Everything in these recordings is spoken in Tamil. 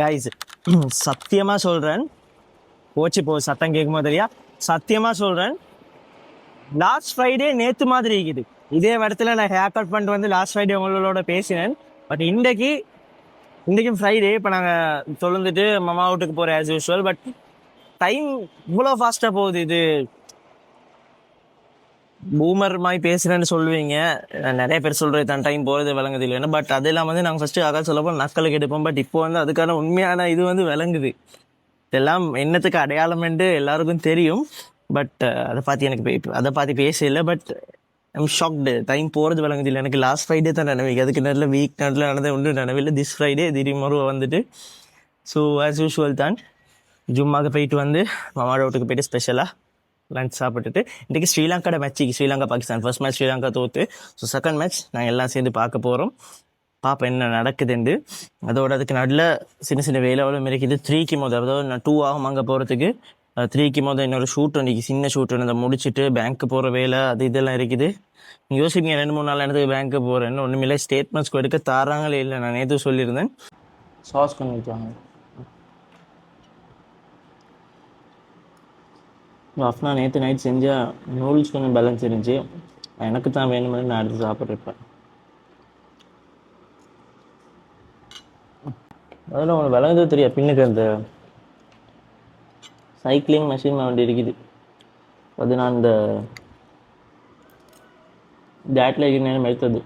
கைஸ் சத்தியமாக சொல்கிறேன், போச்சு போ சத்தம் கேட்கும் போது தெரியா, சத்தியமாக சொல்கிறேன், லாஸ்ட் ஃப்ரைடே நேற்று மாதிரி இருக்குது. இதே இடத்துல நான் ஹேர் கட் பண்ணிட்டு வந்து லாஸ்ட் ஃப்ரைடே உங்களோட பேசினேன். பட் இன்றைக்கும் ஃப்ரைடே. இப்போ நாங்கள் தொழுந்துட்டு மாமா வீட்டுக்கு போகிறோம் ஆஸ் யூஸ்வல். பட் டைம் இவ்வளோ ஃபாஸ்ட்டாக போகுது. இது பூமர் மாதிரி பேசுகிறேன்னு சொல்லுவீங்க, நிறைய பேர் சொல்கிறது தான் டைம் போகிறது விளங்குது இல்லைன்னு. பட் அதெல்லாம் வந்து நாங்கள் ஃபஸ்ட்டு ஆக சொல்லப்போ நக்கலுக்கு எடுப்போம். பட் இப்போ வந்து அதுக்கான உண்மையான இது வந்து விளங்குது. இதெல்லாம் என்னத்துக்கு அடையாளம்ன்ட்டு எல்லாருக்கும் தெரியும். பட் அதை பார்த்து பேசல. பட் ஐம் ஷாக்டு, டைம் போகிறது விளங்குது இல்லை. எனக்கு லாஸ்ட் ஃப்ரைடே தான் நினைவிக்கு, அதுக்கு நேரில் வீக் நேரத்தில் நடந்த ஒன்றும் நினைவில்லை. திஸ் ஃப்ரைடே திடீர்னு வந்துட்டு ஸோ ஆஸ் யூஸ்வல் தான் ஜும்மாவுக்கு போயிட்டு வந்து மாமா வீட்டுக்கு போயிட்டு ஸ்பெஷலாக லஞ்ச் சாப்பிட்டுட்டு இன்றைக்கி ஸ்ரீலங்காவோட மேட்ச்சுக்கு, ஸ்ரீலங்கா பாகிஸ்தான் ஃபர்ஸ்ட் மேட்ச் ஸ்ரீலங்கா தோற்று. ஸோ செகண்ட் மேட்ச் நாங்கள் எல்லாம் சேர்ந்து பார்க்க போகிறோம். பார்ப்போம் என்ன நடக்குதுண்டு. அதோட அதுக்கு நடுவில் சின்ன சின்ன வேலைகளும் இருக்குது. 3க்கு முதல், அதாவது நான் 2 ஆகும் அங்கே போகிறதுக்கு. 3க்கு முதல் இன்னொரு ஷூட் இன்றைக்கி, சின்ன ஷூட் அதை முடிச்சுட்டு பேங்க்கு போகிற வேலை அது இதெல்லாம் இருக்குது. யோசிப்பீங்க 2-3 நாள் இடத்துக்கு பேங்க்கு போகிறேன்னு. ஒன்றுமில்லை, ஸ்டேட்மெண்ட்ஸ் எடுக்க தாராங்களே இல்லை. நான் நேற்று சொல்லியிருந்தேன். சாஸ் கொஞ்சம் ஊற்றுவாங்க. அஃப்னா நேற்று நைட் செஞ்சால் நூடுல்ஸ் கொஞ்சம் பேலன்ஸ் இருந்துச்சு. எனக்கு தான் வேணுமென்னு நான் எடுத்து சாப்பிட்ருப்பேன். அதில் உங்களுக்கு விளங்குறது தெரியா, பின்னுக்கு அந்த சைக்கிளிங் மெஷின் வண்டி இருக்குது. அது நான் இந்த டேட்டில் நேரம் எடுத்தது.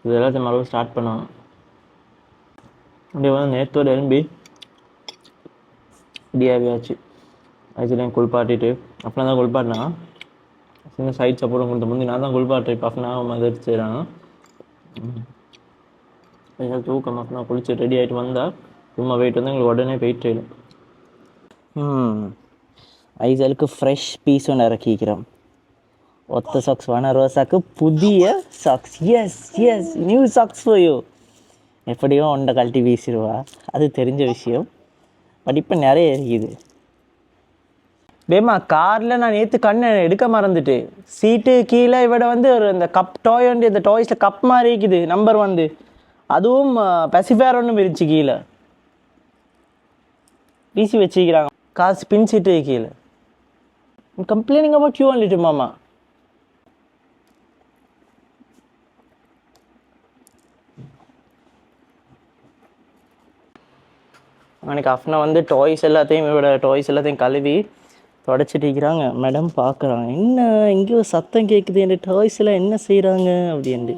இது எல்லாத்தையும் மறுபடியும் ஸ்டார்ட் பண்ணணும். அப்படியே வந்து நேற்றோடு எழும்பி ரெடியாகியாச்சு. ஆக்சுவலி குளிப்பாட்டிட்டு அப்படின்னா தான் குளிப்பாட்டினா சின்ன சைட் சப்போர்ட்டும் கொடுத்த முந்தி நான் தான் குளிப்பாட்டு. இப்போ அப்படின்னா மாதிரி செய்கிறாங்க. தூக்கம் அப்படின்னா குளிச்சு ரெடி ஆகிட்டு வந்தால் சும்மா போயிட்டு வந்து எங்களுக்கு உடனே போயிட்டு ஐசலுக்கு ஃப்ரெஷ் பீஸ் ஒன்று இறக்கிக்கிறோம். ஒத்த சாக்ஸ் வேணா ரோசாக்கு புதிய socks. Yes yes, new socks for you. எப்படியோ ஒன்றை கழட்டி வீசிடுவா, அது தெரிஞ்ச விஷயம். பட் இப்போ நிறைய இருக்குது. பேமா காரில் நான் நேற்று கண்ணை எடுக்க மறந்துட்டு, சீட்டு கீழே இவட வந்து ஒரு இந்த கப் டாய் வந்து, இந்த டாய்ஸில் கப் மாதிரி இருக்குது நம்பர் வந்து, அதுவும் பெசிஃபேர் ஒன்றும் இருந்துச்சு கீழே வீசி வச்சுக்கிறாங்க. காசு பின் சீட்டு கீழே. Complaining about you only to மாமா. அன்றைக்கி அஃப்னா வந்து டாய்ஸ் எல்லாத்தையும் கழுவி தொடச்சிட்டிக்கிறாங்க. மேடம் பார்க்குறாங்க, என்ன எங்கேயோ சத்தம் கேட்குது, என் டாய்ஸ் எல்லாம் என்ன செய்கிறாங்க அப்படின்ட்டு.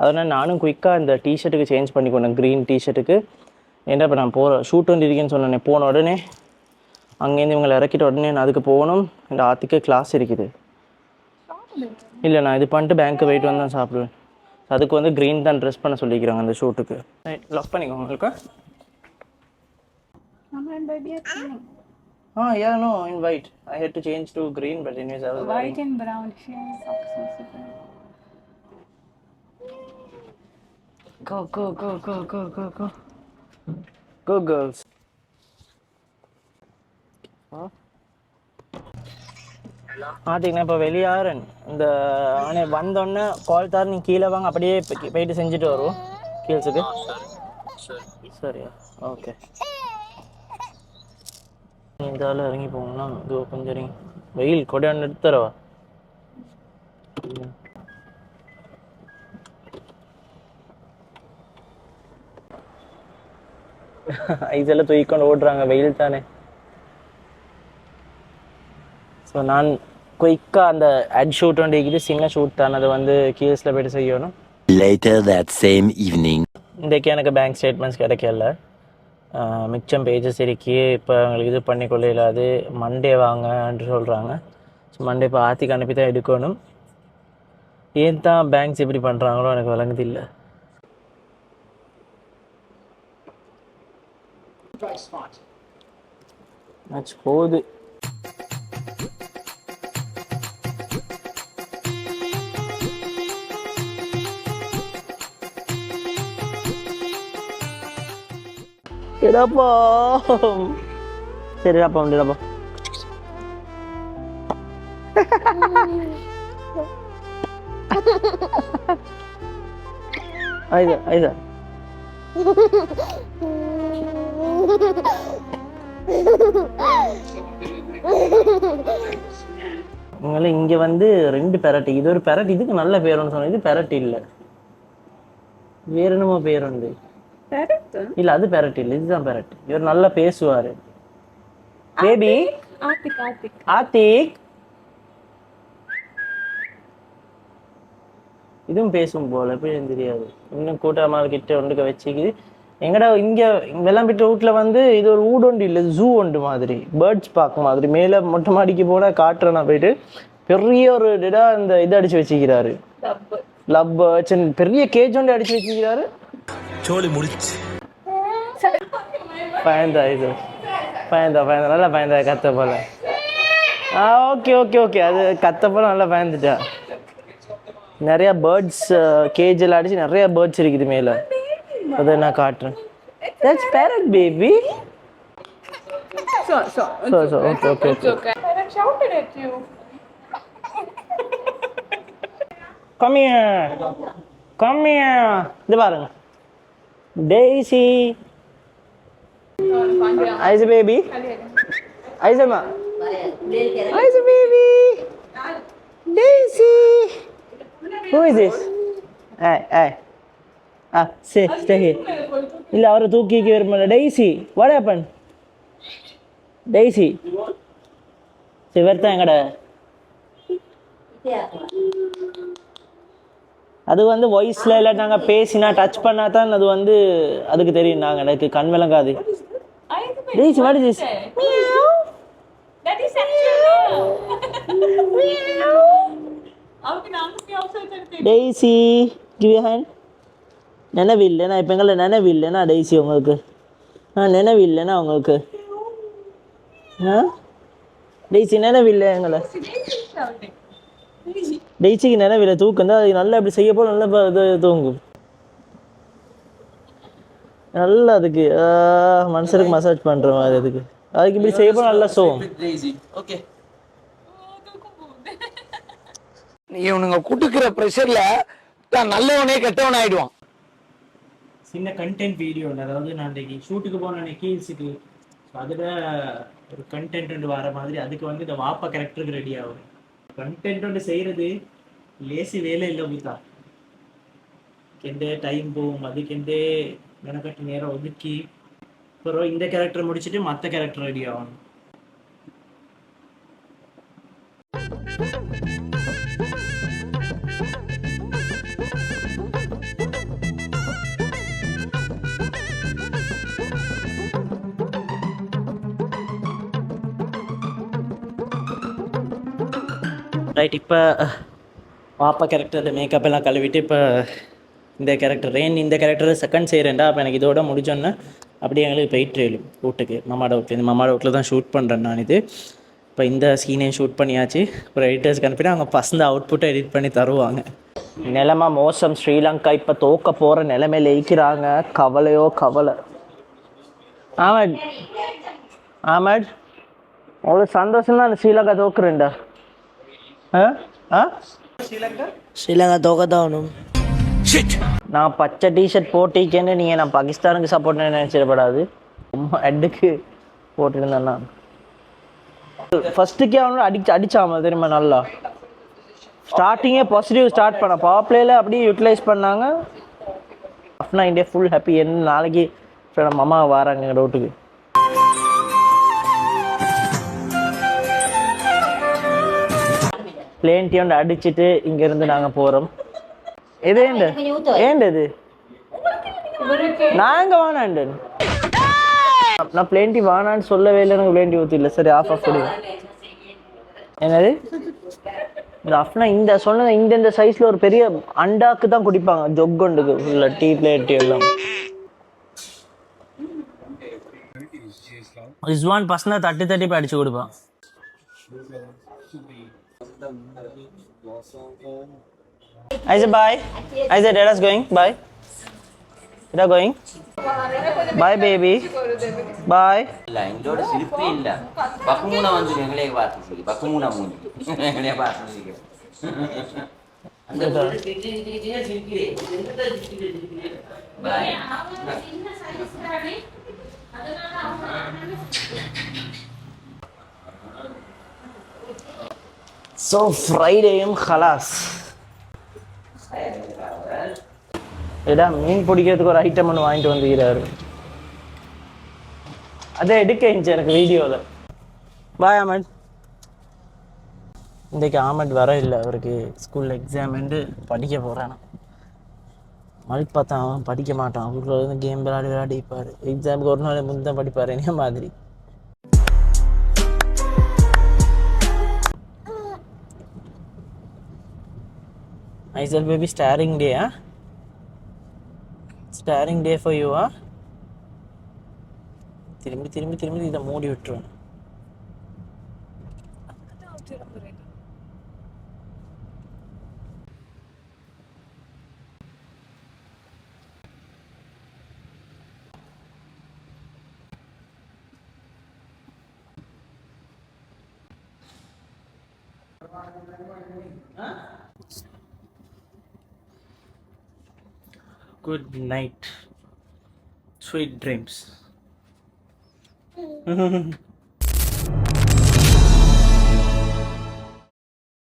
அதனால் நானும் குயிக்காக இந்த டிஷர்ட்டுக்கு சேஞ்ச் பண்ணிக்கொண்டேன், க்ரீன் டிஷர்ட்டுக்கு. ஏன்னா இப்போ நான் ஷூட் வந்துருக்கேன்னு சொன்னேன். போன உடனே அங்கேருந்து இவங்களை இறக்கிட்ட உடனே நான் அதுக்கு போகணும். இந்த ஆற்றுக்கு கிளாஸ் இருக்குது. இல்லை, நான் இது பண்ணிட்டு பேங்க்கு போயிட்டு வந்து தான் சாப்பிடுவேன். அதுக்கு வந்து க்ரீன் தான் ட்ரெஸ் பண்ண சொல்லிக்கிறாங்க அந்த ஷூட்டுக்கு. லாக் பண்ணிக்கோங்க உங்களுக்கு. Yeah, no, in white. I had to change to green, but anyways I was white and brown shades. Go girls. ஆத்திங்கண்ணா இப்போ வெளியாறேன். இந்த ஆனால் வந்தோடனே கால் தார், நீங்கள் கீழே வாங்க, அப்படியே போயிட்டு செஞ்சுட்டு வருவோம் கீழ்ஸுக்கு. சரியா, ஓகே. இந்த ஆள் இறங்கி போகணும்னா இது கொஞ்சம் இறங்கி வெயில் கொடையாண்டு எடுத்து தரவா. ஐஸெல்லாம் தூக்கிக்கொண்டு ஓடுறாங்க, வெயில் தானே. ஸோ நான் குயிக்காக அந்த அட் ஷூட் வண்டிக்குது, சின்ன ஷூட் தானே, அதை வந்து கீழ்ஸில் போய்ட்டு செய்யணும். Later that same evening. இன்றைக்கி எனக்கு பேங்க் ஸ்டேட்மெண்ட்ஸ் கிடைக்கல. மிச்சம் பேஜஸ் இருக்கே. இப்போ அவங்களுக்கு இது பண்ணிக்கொள்ள இல்லாது, மண்டே வாங்கன்ட்டு சொல்கிறாங்க. ஸோ மண்டே இப்போ ஆத்திக்கு அனுப்பி தான் எடுக்கணும். ஏன் தான் பேங்க்ஸ் எப்படி பண்ணுறாங்களோ எனக்கு விளங்குது இல்லை. மேட்ச் போகுது. இடப்பா சரிடாப்பா, வந்துடாப்பா. Aiza, Aiza. உங்களை இங்கே வந்து 2 பெரட், இது ஒரு பெரட், இதுக்கு நல்ல பேருன்னு சொன்னேன், இது பெரட் இல்லை, வேற என்னமோ பேர் உண்டு. இல்ல அது பெரட் இல்லை, இதுதான் பெரட். இவர் நல்லா பேசுவாரு. பேபி ஆத்திக் இதுவும் பேசும் போல, எப்படி தெரியாது. இன்னும் கூட்டமாக கிட்ட ஒன்றுக்க வச்சுக்குது. எங்கடா இங்க வெள்ளாம்பிட்ட வீட்டுல வந்து இது ஒரு ஊடொண்டு இல்லை, ஜூ ஒன்று மாதிரி, பேர்ட்ஸ் பார்க்க மாதிரி. மேல மொட்டை மாடிக்கு போனா காட்டுறேன் நான் போயிட்டு, பெரிய ஒரு டெடா இந்த இதை அடிச்சு வச்சுக்கிறாரு, லவ் பேர்ட்ஸ் பெரிய கேஜ் ஒன்று அடிச்சு வச்சுக்கிறாரு. சோழி முடிச்சு பயந்தா இது பயந்தா நல்லா பயந்தா கத்த போல. ஓகே ஓகே ஓகே, அது கத்த போல நல்லா பயந்துட்டா. நிறைய பேர்ட்ஸ் கேஜில் அடிச்சு நிறைய பேர்ட்ஸ் இருக்குது மேல, அதை நான் காட்டுறேன். That's parrot baby. So okay. Parrot shouted at you. Come here. இது பாருங்க, Daisy. Aiza baby. Aiza ma. Aiza baby. Daisy. Who is this? Hey. Stay here. இல்ல அவரை தூக்கிக்கு வருமால. Daisy, what happened? Daisy. சிவர்த்தா எங்கட? அது வந்து வாய்ஸ்ல இல்லை, நாங்கள் பேசினா டச் பண்ணா தான் அது வந்து அதுக்கு தெரியும். நாங்கள் எனக்கு கண் விளங்காது. Daisy, what is this? That is actually meow. Daisy, give your hand. நினைவு இல்லைண்ணா இப்போ எங்களை நினைவு இல்லைண்ணா டெய்ஸி உங்களுக்கு. நினைவு இல்லைண்ணா உங்களுக்கு. டெய்ஸி நினைவு இல்லை எங்களை. டெய்ஸிக்கு நினைவில்லை, தூக்கம் தான். அது நல்லா இப்படி செய்ய போல நல்லா இது தூங்கும் நல்லா. அதுக்கு மனுஷருக்கு மசாஜ் பண்ணுற மாதிரி அதுக்கு இப்படி செய்ய போல நல்லா சோம். இவனுங்க குடுக்கிற ப்ரெஷர்ல தான் நல்லவனே கெட்டவன் ஆயிடுவான். சின்ன கண்டென்ட் வீடியோ, அதாவது நான் இன்றைக்கி ஷூட்டுக்கு போனேன் கீல்ஸுக்கு, ஸோ அதில் ஒரு கண்டென்ட் ஒன்று வர மாதிரி அதுக்கு வந்து இந்த வாப்பா கேரக்டருக்கு ரெடி ஆகும். கண்டென்ட் ஒன்று செய்கிறது லேசி வேலை இல்லை பூத்தா. கெண்டே டைம் போகும், அதுக்கெண்டே மெனக்கட்டு நேரம் ஒதுக்கி அப்புறம் இந்த கேரக்டர் முடிச்சுட்டு மற்ற கேரக்டர் ரெடி ஆகணும். ரைட், இப்போ பாப்பா கேரக்டர் மேக்கப் எல்லாம் கழுவிட்டு இப்போ இந்த கேரக்டர் இந்த கேரக்டர் செகண்ட் செய்கிறேன்டா. அப்போ எனக்கு இதோட முடிஞ்சோன்னே அப்படியே எங்களுக்கு போயிட்டு வீட்டுக்கு மாமாட வீட்டில். இந்த மாமாட வீட்டில் தான் ஷூட் பண்ணுறேன் நான். இது இப்போ இந்த சீனையும் ஷூட் பண்ணியாச்சு. அப்புறம் எடிட்டர்ஸ்க்கு அனுப்பிட்டு அவங்க பசந்த அவுட்புட்டை எடிட் பண்ணி தருவாங்க. நிலைமை மோசம், ஸ்ரீலங்கா இப்போ தோக்க போகிற நிலைமையில் இருக்கிறாங்க. கவலையோ கவலை. ஆமாட் அவ்வளோ சந்தோஷம் தான் ஸ்ரீலங்கா தோக்குறேன்டா. ஸ்ரீலங்கா தோக்கத்தான். நான் பச்சை டிஷர்ட் போட்டிக்கேன்னு நீங்கள் நான் பாகிஸ்தானுக்கு சப்போர்ட் நினைச்சிடப்படாது. ஹெட்டுக்கு போட்டிருந்தேன்னா ஃபர்ஸ்ட்டுக்கே அவனோட அடிச்சாம தெரியுமா. நல்லா ஸ்டார்டிங்கே பாசிட்டிவ் ஸ்டார்ட் பண்ண பவர் பிளேயில் அப்படியே யூட்டிலைஸ் பண்ணாங்க. அப்னா இந்தியா ஃபுல் ஹாப்பி. என்ன நாளைக்கு நம்ம அம்மா வராங்க எங்கள் ரோட்டுக்கு. பிளேன் டீ ஒன்று அடிச்சுட்டு இங்கேருந்து நாங்கள் போகிறோம். இது ஏண்டது நாங்கள் வானாண்டு நான் பிளேன் டீ வானான்னு சொல்லவே இல்லை. எனக்கு பிளேன் டீ ஊற்றி இல்லை. சரி ஆஃப் கொடுங்க. என்னது இந்த அஃப்னா இந்த சொன்னது இந்த சைஸில் ஒரு பெரிய அண்டாக்கு தான் குடிப்பாங்க. ஜொக்குண்டுக்கு ஃபுல்லாக டீ பிளேன் டீ எல்லாம். ரிஸ்வான் பசங்க தட்டி போய் அடிச்சு கொடுப்பான். Aiza, bye. Aiza, Dada's going. Bye. Dada going. Bye, baby. Bye. இல்ல எங்களோட சிரிப்பே இல்ல. பக்குமூனா வந்து எங்களே பார்த்து சொல்லி பக்குமூனா மூஞ்சி எங்களே பார்த்து சொல்லி ஸோ ஃப்ரைடேயும் ஹலாஸ். ஏடா மீன் பிடிக்கிறதுக்கு ஒரு ஐட்டம் ஒன்று வாங்கிட்டு வந்துக்கிறாரு. அதை எடுக்க இருந்துச்சு எனக்கு வீடியோவில். பாய் ஆமட். இன்றைக்கு ஆமட் வர இல்லை, அவருக்கு ஸ்கூலில் எக்ஸாம்ண்டு படிக்க போகிறான். மல்க் பார்த்தா அவன் படிக்க மாட்டான், அவருக்குள்ள வந்து கேம் விளையாடிப்பார். எக்ஸாமுக்கு ஒரு நாள் முந்தான் தான் படிப்பார் என்ன மாதிரி. ஐசல் baby staring day. Staring day for you. திரும்பி திரும்பி திரும்பி இதை மூடி விட்டுருவேன். Good night. Sweet dreams.